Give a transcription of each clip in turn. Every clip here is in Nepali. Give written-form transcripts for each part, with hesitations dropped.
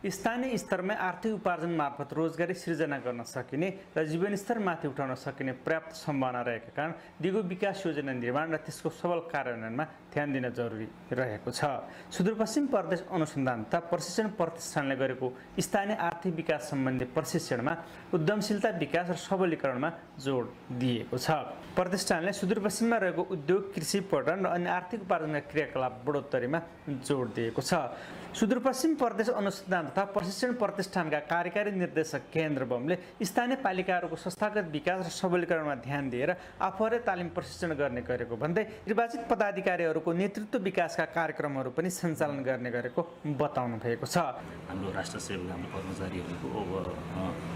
स्थानीय स्तरमा आर्थिक उपार्जन मार्फत रोजगारी सृजना गर्न सकिने र जीवनस्तर माथि उठाउन सकिने पर्याप्त सम्भावना रहेका कारण दिगो विकास योजना निर्माण र त्यसको सबल कार्यान्वयनमा ध्यान दिन जरुरी रहेको छ। सुदूरपश्चिम प्रदेश अनुसन्धान तथा प्रशिक्षण प्रतिष्ठानले गरेको स्थानीय आर्थिक विकास सम्बन्धी प्रशिक्षणमा उद्यमशीलता विकास र सबलीकरणमा जोड दिएको छ। प्रतिष्ठानले सुदूरपश्चिममा रहेको उद्योग, कृषि, पर्यटन र अन्य आर्थिक उपार्जनका क्रियाकलाप बढोत्तरीमा जोड दिएको छ। सुदूरपश्चिम प्रदेश अनुसन्धान तथा प्रशिक्षण प्रतिष्ठानका कार्यकारी निर्देशक केन्द्र बमले स्थानीय पालिकाहरूको संस्थागत विकास र सबलीकरणमा ध्यान दिएर आफूहरूले तालिम प्रशिक्षण गर्ने गरेको भन्दै निर्वाचित पदाधिकारीहरूको नेतृत्व विकासका कार्यक्रमहरू पनि सञ्चालन गर्ने गरेको बताउनु भएको छ। हाम्रो राष्ट्र सेवक हाम्रो कर्मचारीहरूको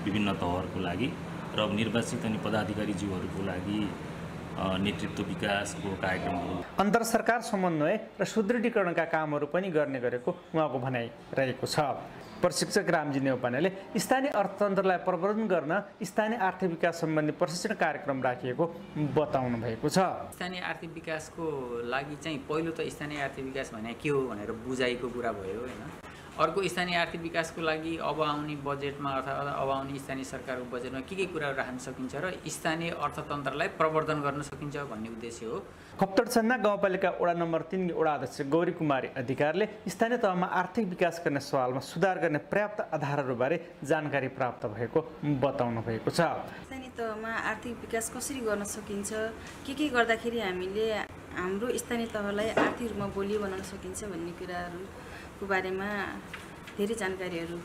विभिन्न तहहरूको लागि र निर्वाचित अनि पदाधिकारीज्यूहरूको लागि नेतृत्व विकासको कार्यक्रमहरू, अन्तर सरकार समन्वय र सुदृढीकरणका कामहरू पनि गर्ने गरेको उहाँको भनाइ रहेको छ। प्रशिक्षक रामजी नेउपानेले स्थानीय अर्थतन्त्रलाई प्रवर्धन गर्न स्थानीय आर्थिक विकास सम्बन्धी प्रशिक्षण कार्यक्रम राखिएको बताउनु भएको छ। स्थानीय आर्थिक विकासको लागि चाहिँ पहिलो त स्थानीय आर्थिक विकास भने के हो भनेर बुझाइको कुरा भयो हैन। अर्को स्थानीय आर्थिक विकासको लागि अब आउने बजेटमा अथवा अब आउने स्थानीय सरकारको बजेटमा के कुराहरू राख्न सकिन्छ र स्थानीय अर्थतन्त्रलाई प्रवर्धन गर्न सकिन्छ भन्ने उद्देश्य हो। खप्तडछन्ना गाउँपालिका वडा नम्बर 3 वडा अध्यक्ष गौरी कुमारी अधिकारले स्थानीय तहमा आर्थिक विकास गर्ने सवालमा सुधार गर्ने पर्याप्त आधारहरूबारे जानकारी प्राप्त भएको बताउनु भएको छ। स्थानीय तहमा आर्थिक विकास कसरी गर्न सकिन्छ, के गर्दाखेरि हामीले हाम्रो स्थानीय तहलाई आर्थिक रूपमा बलियो बनाउन सकिन्छ भन्ने कुराहरूको बारेमा धेरै जानकारीहरू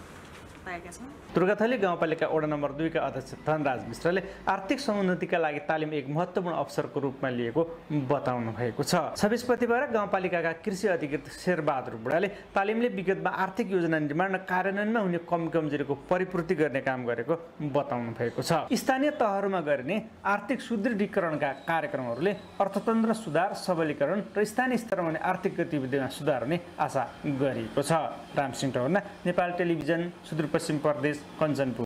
पाएका छौँ। दुर्गाथली गाउँपालिका वडा नम्बर 2 का अध्यक्ष धनराज मिश्रले आर्थिक समुन्नतिका लागि तालिम एक महत्त्वपूर्ण अवसरको रूपमा लिएको बताउनु भएको छ। 26 प्रतिबार गाउँपालिकाका कृषि अधिकृत शेरबहादुर बुढाले तालिमले विगतमा आर्थिक योजना निर्माण र कार्यान्वयनमा हुने कमजोरीको परिपूर्ति गर्ने काम गरेको बताउनु भएको छ। स्थानीय तहहरूमा गरिने आर्थिक सुदृढीकरणका कार्यक्रमहरूले अर्थतन्त्र सुधार, सबलीकरण र स्थानीय स्तरमा हुने आर्थिक गतिविधिमा सुधार हुने आशा गरिएको छ। रामसिंह टौर्ना, नेपाल टेलिभिजन, सुदूरपश्चिम प्रदेश, कञ्चनपुर।